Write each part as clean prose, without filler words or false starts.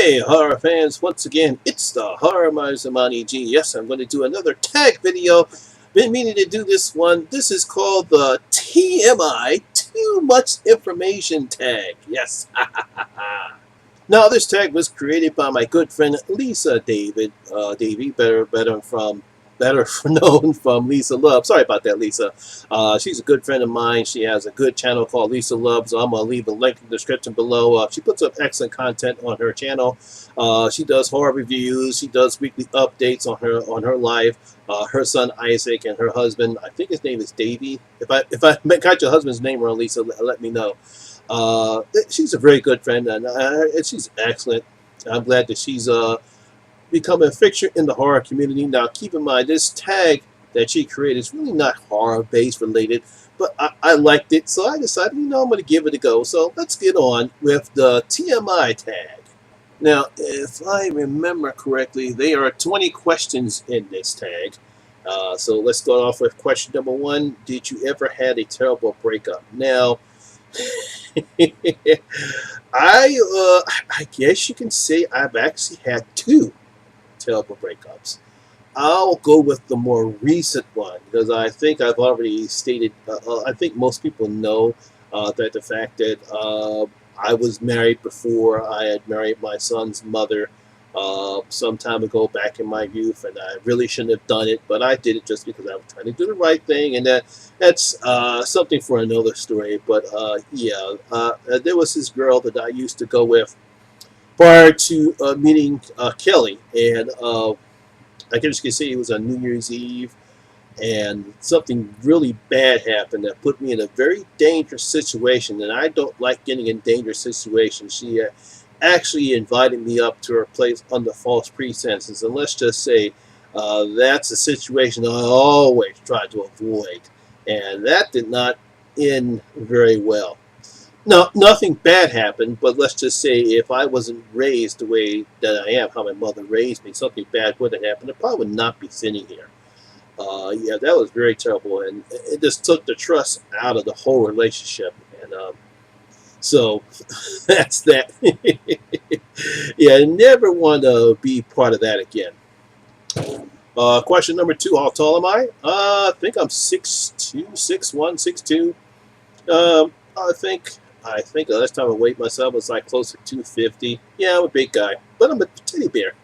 Hey, horror fans, once again, it's the Horror Miser Monty G. Yes, I'm going to do another tag video. Been meaning to do this one. This is called the TMI, Too Much Information tag. Yes. Now, this tag was created by my good friend Lisa Davy, better known from Lisa Love. Sorry about that, Lisa. She's a good friend of mine. She has a good channel called Lisa Love, so I'm going to leave a link in the description below. She puts up excellent content on her channel. She does horror reviews. She does weekly updates on her life. Her son Isaac and her husband, I think his name is Davy. If I got your husband's name wrong, Lisa, let me know. She's a very good friend, and she's excellent. I'm glad that she's become a fixture in the horror community. Now, keep in mind, this tag that she created is really not horror-based related, but I liked it, so I decided, I'm going to give it a go. So let's get on with the TMI tag. Now, if I remember correctly, there are 20 questions in this tag. So let's start off with question number 1. Did you ever had a terrible breakup? Now, I guess you can say I've actually had 2 terrible breakups. I'll go with the more recent one because I think I've already stated. I think most people know that the fact that I was married before I had married my son's mother some time ago back in my youth, and I really shouldn't have done it, but I did it just because I was trying to do the right thing, and that's something for another story. But yeah, there was this girl that I used to go with prior to meeting Kelly, and I guess you could say it was on New Year's Eve, and something really bad happened that put me in a very dangerous situation, and I don't like getting in dangerous situations. She actually invited me up to her place under false pretenses, and let's just say that's a situation I always try to avoid, and that did not end very well. No, nothing bad happened, but let's just say if I wasn't raised the way that I am, how my mother raised me, something bad would have happened. I probably would not be sitting here. Yeah, that was very terrible, and it just took the trust out of the whole relationship. And so that's that. Yeah, I never want to be part of that again. Question number 2, how tall am I? I think I'm 6'2", 6'1", 6'2". I think the last time I weighed myself was like close to 250. Yeah, I'm a big guy, but I'm a teddy bear.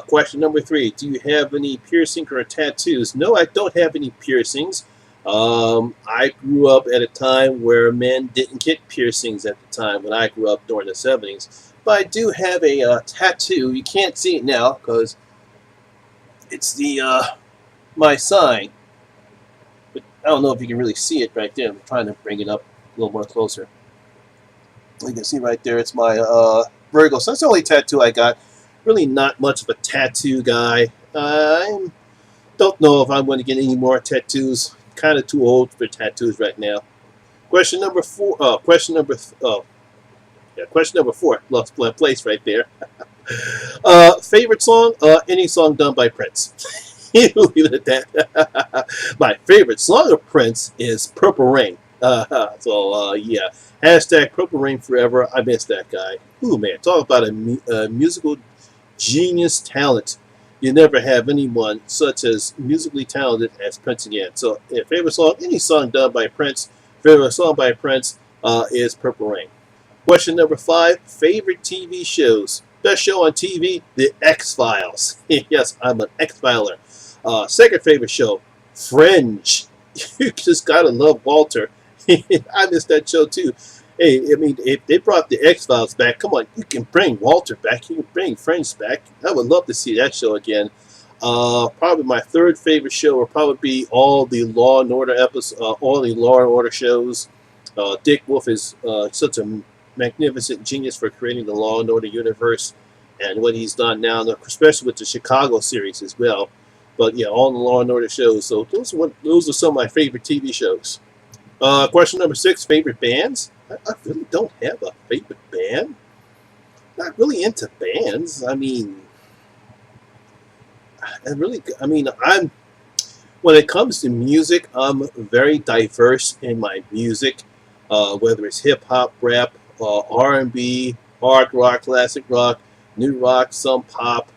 Question number 3, do you have any piercing or tattoos? No, I don't have any piercings. I grew up at a time where men didn't get piercings at the time when I grew up during the 70s. But I do have a tattoo. You can't see it now because it's my sign. I don't know if you can really see it right there. I'm trying to bring it up a little more closer. You can see right there, it's my Virgo. So that's the only tattoo I got. Really not much of a tattoo guy. I don't know if I'm going to get any more tattoos. Kind of too old for tattoos right now. Question number 4. Question number 4. Lost my place right there. Favorite song? Any song done by Prince. Leave it at that. My favorite song of Prince is Purple Rain. Yeah. Hashtag Purple Rain forever. I miss that guy. Ooh, man. Talk about a musical genius talent. You never have anyone such as musically talented as Prince again. So, yeah, favorite song, any song done by Prince. Favorite song by Prince is Purple Rain. Question number 5, favorite TV shows. Best show on TV, The X-Files. Yes, I'm an X-Filer. Second favorite show, Fringe. You just gotta love Walter. I miss that show too. Hey, I mean, if they brought the X-Files back, come on, you can bring Walter back. You can bring Fringe back. I would love to see that show again. Probably my third favorite show will probably be all the Law and Order episodes, all the Law and Order shows. Dick Wolf is such a magnificent genius for creating the Law and Order universe and what he's done now, especially with the Chicago series as well. But yeah, all the Law and Order shows. So those are some of my favorite TV shows. Question number 6, favorite bands. I really don't have a favorite band. Not really into bands. I mean, when it comes to music, I'm very diverse in my music, whether it's hip hop, rap, R&B, hard rock, classic rock, new rock, some pop.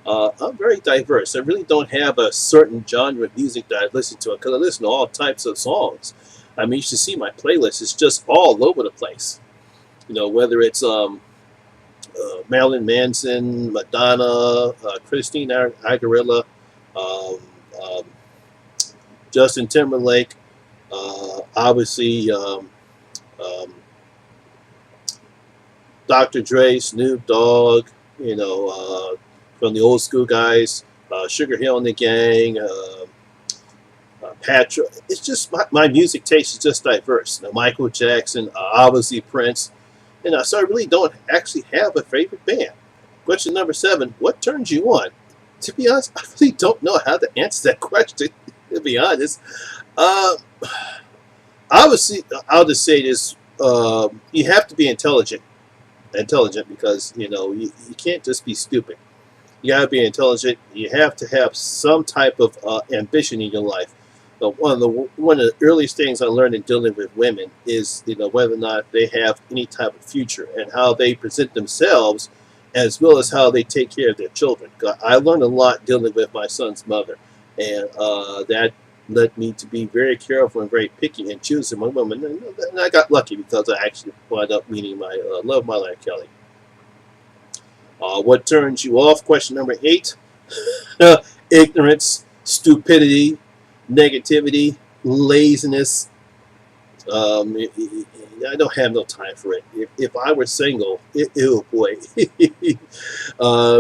I'm very diverse. I really don't have a certain genre of music that I listen to because I listen to all types of songs. I mean, you should see my playlist. It's just all over the place. Whether it's Marilyn Manson, Madonna, Christina Aguilera, um, um, Justin Timberlake, obviously um, Dr. Dre, Snoop Dogg, from the old school guys, Sugar Hill and the Gang, Patra. It's just my music taste is just diverse. Michael Jackson, obviously Prince, so I really don't actually have a favorite band. Question number 7: what turns you on? To be honest, I really don't know how to answer that question. To be honest, uh, obviously I'll just say this: you have to be intelligent because you can't just be stupid. You gotta be intelligent. You have to have some type of ambition in your life. But one of the earliest things I learned in dealing with women is whether or not they have any type of future and how they present themselves, as well as how they take care of their children. I learned a lot dealing with my son's mother, and that led me to be very careful and very picky in choosing my woman. And I got lucky because I actually wound up meeting my love of my life, Kelly. What turns you off? Question number 8. Ignorance, stupidity, negativity, laziness. I don't have no time for it. If I were single, oh boy,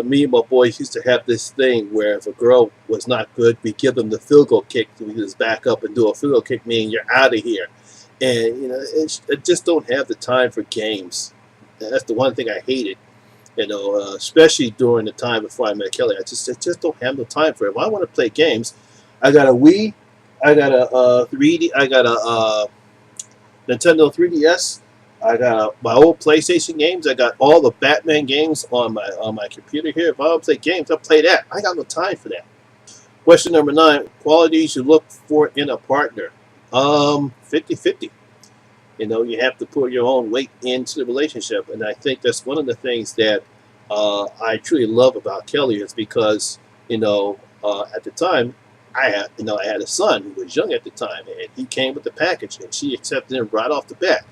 me and my boys used to have this thing where if a girl was not good, we give them the field goal kick. We just back up and do a field goal kick, meaning you're out of here. And I just don't have the time for games. That's the one thing I hated. Especially during the time before I met Kelly, I just don't have the time for it. If I want to play games, I got a Wii, I got a 3D, I got a Nintendo 3DS, I got my old PlayStation games, I got all the Batman games on my computer here. If I want to play games, I'll play that. I got no time for that. Question number 9: qualities you look for in a partner. 50-50. You have to put your own weight into the relationship, and I think that's one of the things that I truly love about Kelly is because at the time I had a son who was young at the time, and he came with the package, and she accepted him right off the bat.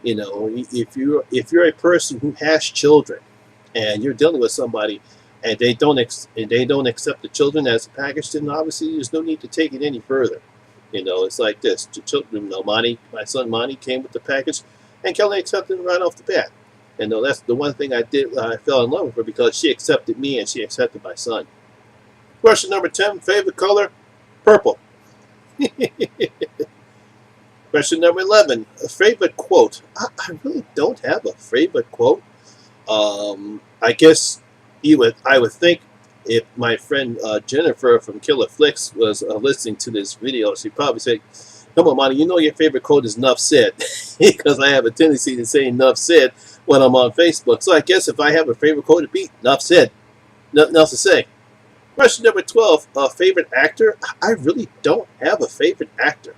If you're a person who has children, and you're dealing with somebody, and they don't accept the children as a package, then obviously there's no need to take it any further. It's like this. The children, my son Monty came with the package, and Kelly accepted him right off the bat. And that's the one thing I did. I fell in love with her because she accepted me and she accepted my son. Question number 10: favorite color? Purple. Question number 11: a favorite quote. I really don't have a favorite quote. I guess I would think if my friend Jennifer from Killer Flicks was listening to this video, she'd probably say, "Come on, Monty, your favorite quote is 'Nuff said," because I have a tendency to say "Nuff said" when I'm on Facebook. So I guess if I have a favorite quote, it'd be "Nuff said." Nothing else to say. Question number 12: favorite actor. I really don't have a favorite actor.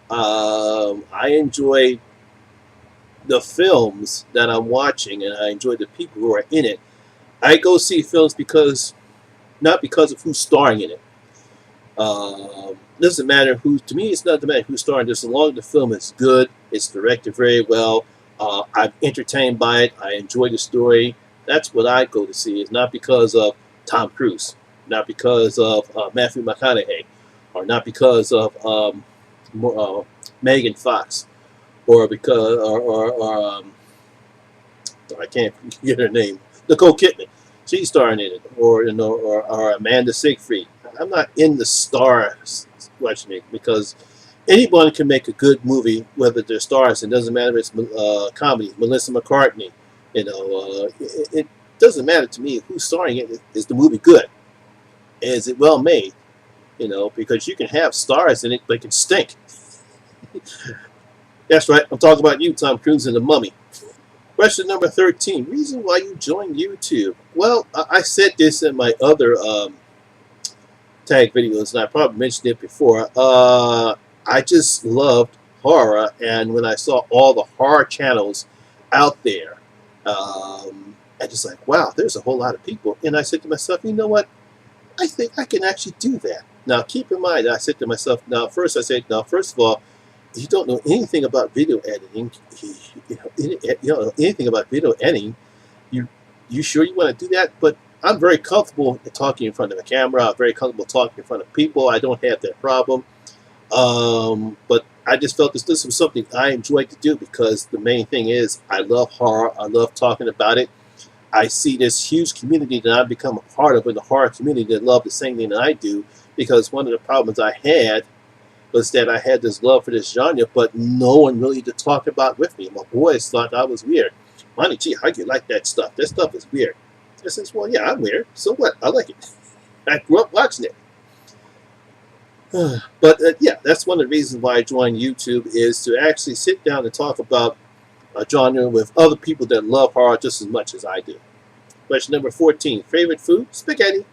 I enjoy the films that I'm watching, and I enjoy the people who are in it. I go see films not because of who's starring in it. Doesn't matter who. To me, it's not the matter who's starring. Just as long as the film is good, it's directed very well. I'm entertained by it. I enjoy the story. That's what I go to see. It's not because of Tom Cruise, not because of Matthew McConaughey, or not because of Megan Fox, or because I can't get her name, Nicole Kidman. She's starring in it, or Amanda Seyfried. I'm not in the stars watching it because anyone can make a good movie, whether they're stars. It doesn't matter if it's comedy. Melissa McCartney, it doesn't matter to me who's starring it. Is the movie good? Is it well made? Because you can have stars in it, but it can stink. That's right. I'm talking about you, Tom Cruise, and the Mummy. Question number 13. Reason why you joined YouTube. Well, I said this in my other tag videos, and I probably mentioned it before. I just loved horror, and when I saw all the horror channels out there, And just like, wow, there's a whole lot of people. And I said to myself, you know what? I think I can actually do that. Now, keep in mind, I said to myself, now, first of all, you don't know anything about video editing, anything about video editing, you you sure you want to do that? But I'm very comfortable talking in front of a camera. I'm very comfortable talking in front of people. I don't have that problem. But I just felt this was something I enjoyed to do because the main thing is I love horror. I love talking about it. I see this huge community that I've become a part of in the horror community that love the same thing that I do. Because one of the problems I had was that I had this love for this genre, but no one really to talk about with me. My boys thought I was weird. Monty G, how you like that stuff? That stuff is weird. I says, well, yeah, I'm weird. So what? I like it. I grew up watching it. But yeah, that's one of the reasons why I joined YouTube is to actually sit down and talk about a genre with other people that love horror just as much as I do. Question number 14. Favorite food? Spaghetti.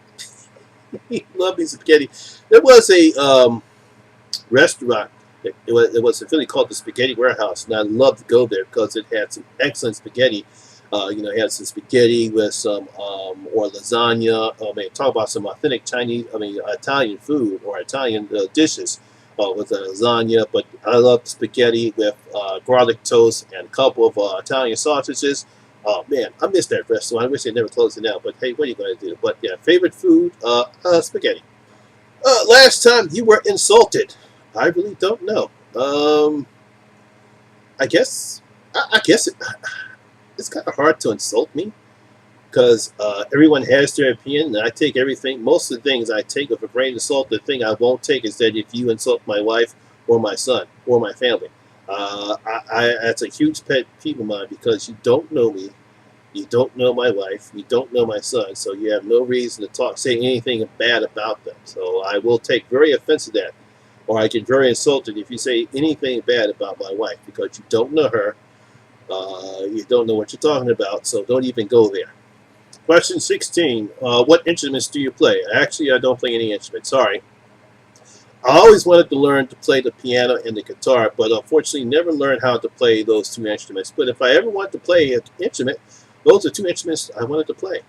Love me spaghetti. There was a restaurant. It was really called the Spaghetti Warehouse, and I loved to go there because it had some excellent spaghetti. It had some spaghetti with some or lasagna. Talk about some authentic Italian food or Italian dishes with a lasagna. But I love spaghetti with garlic toast and a couple of Italian sausages. Oh man, I miss that restaurant. I wish they never closed it down. But hey, what are you going to do? But yeah, favorite food, spaghetti. Last time you were insulted, I really don't know. I guess, I guess it's kind of hard to insult me because everyone has their opinion, and I take everything. Most of the things I take with a grain of salt. The thing I won't take is that if you insult my wife or my son or my family. That's a huge pet peeve of mine because you don't know me, you don't know my wife, you don't know my son, so you have no reason to say anything bad about them. So I will take very offense to that, or I get very insulted if you say anything bad about my wife because you don't know her, you don't know what you're talking about, so don't even go there. Question 16. What instruments do you play? Actually, I don't play any instruments. Sorry. I always wanted to learn to play the piano and the guitar, but unfortunately never learned how to play those two instruments. But if I ever want to play an instrument, those are two instruments I wanted to play.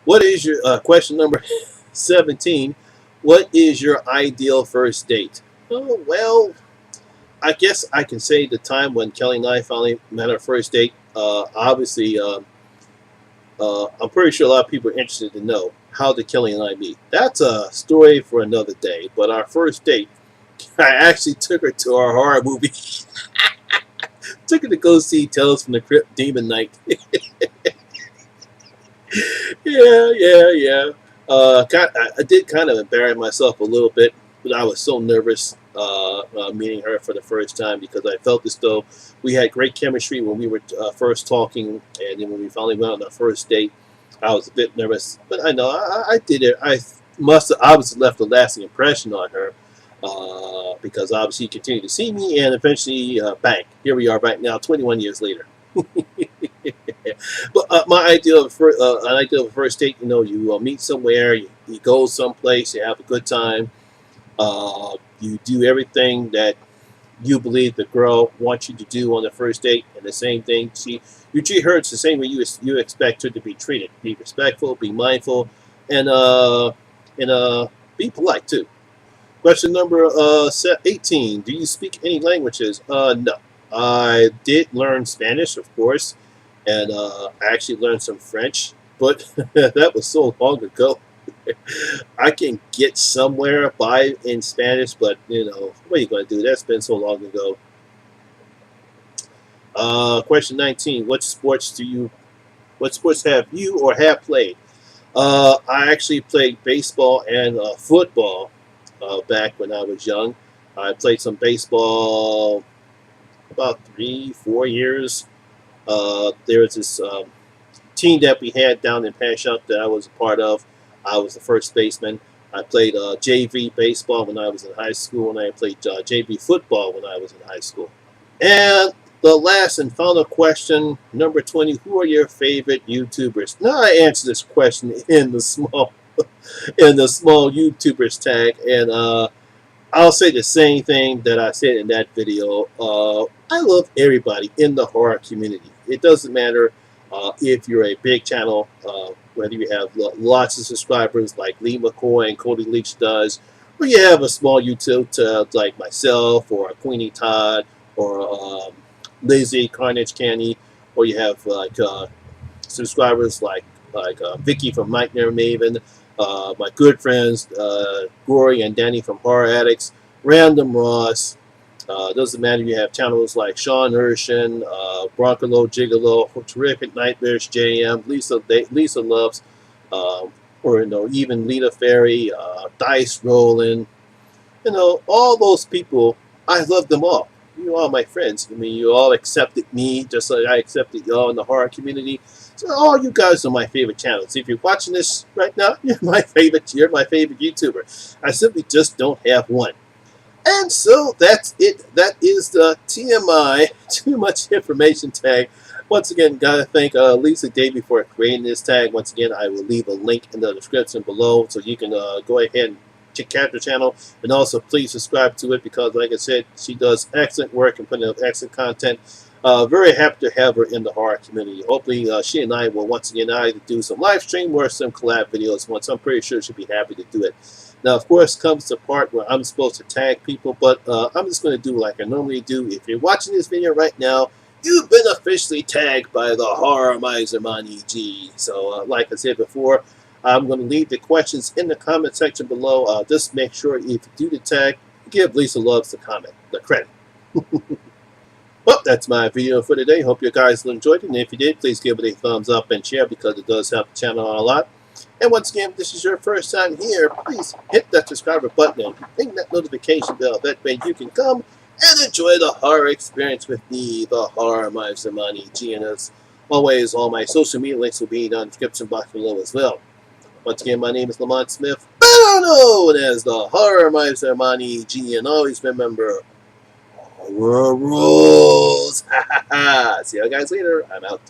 What is your, question number 17, what is your ideal first date? Oh, well, I guess I can say the time when Kelly and I finally met our first date. Obviously, I'm pretty sure a lot of people are interested to know how did Kelly and I meet. That's a story for another day. But our first date, I actually took her to our horror movie. Took her to go see Tales from the Crypt Demon Knight. Yeah. I did kind of embarrass myself a little bit, but I was so nervous meeting her for the first time because I felt as though we had great chemistry when we were first talking, and then when we finally went on our first date, I was a bit nervous. But I know I did it. I must have obviously left a lasting impression on her because obviously she continued to see me, and eventually, bang, here we are right now, 21 years later. But my idea of an ideal first date, you meet somewhere, you go someplace, you have a good time, you do everything that you believe the girl wants you to do on the first date, and the same thing, you treat her the same way you expect her to be treated. Be respectful, be mindful, and be polite too. Question number 18. Do you speak any languages? No. I did learn Spanish, of course, and I actually learned some French, but that was so long ago. I can get somewhere by in Spanish, but what are you going to do? That's been so long ago. Question 19. What sports have you or have played? I actually played baseball and football back when I was young. I played some baseball about 3-4 years. There was this team that we had down in Pashup that I was a part of. I was the first baseman. I played JV baseball when I was in high school, and I played JV football when I was in high school. And the last and final question, number 20, who are your favorite YouTubers? Now I answered this question in the small YouTubers tag, and I'll say the same thing that I said in that video. I love everybody in the horror community. It doesn't matter If you're a big channel, whether you have lots of subscribers like Lee McCoy and Cody Leach does, or you have a small YouTube like myself or Queenie Todd or Lizzie Carnage Candy, or you have subscribers like Vicky from Nightmare Maven, my good friends Gory and Danny from Horror Addicts, Random Ross. Doesn't matter. You have channels like Sean Urshan, Broncolo Gigolo, Terrific Nightmares JM, Lisa Loves, or even Lita Ferry, Dice Roland. All those people. I love them all. You all my friends. I mean, you all accepted me just like I accepted y'all in the horror community. So all you guys are my favorite channels. If you're watching this right now, you're my favorite. You're my favorite YouTuber. I simply just don't have one. And so that's it. That is the TMI, Too Much Information tag. Once again, gotta thank Lisa Davey for creating this tag. Once again, I will leave a link in the description below so you can go ahead and check out the channel. And also, please subscribe to it because, like I said, she does excellent work and putting up excellent content. Very happy to have her in the horror community. Hopefully, she and I will once again either do some live stream or some collab videos once. I'm pretty sure she'll be happy to do it. Now, of course, comes the part where I'm supposed to tag people, but I'm just going to do like I normally do. If you're watching this video right now, you've been officially tagged by the Horror Miser Monty G. So, like I said before, I'm going to leave the questions in the comment section below. Just make sure if you do the tag, give Lisa Loves the credit. Well, that's my video for today. Hope you guys enjoyed it. And if you did, please give it a thumbs up and share because it does help the channel out a lot. And once again, if this is your first time here, please hit that subscriber button and ring that notification bell. That way you can come and enjoy the horror experience with me, the Horror Miser Monty G. And as always, all my social media links will be in the description box below as well. Once again, my name is Lamont Smith, better known as the Horror Miser Monty G. And always remember, horror rules. See you guys later. I'm out.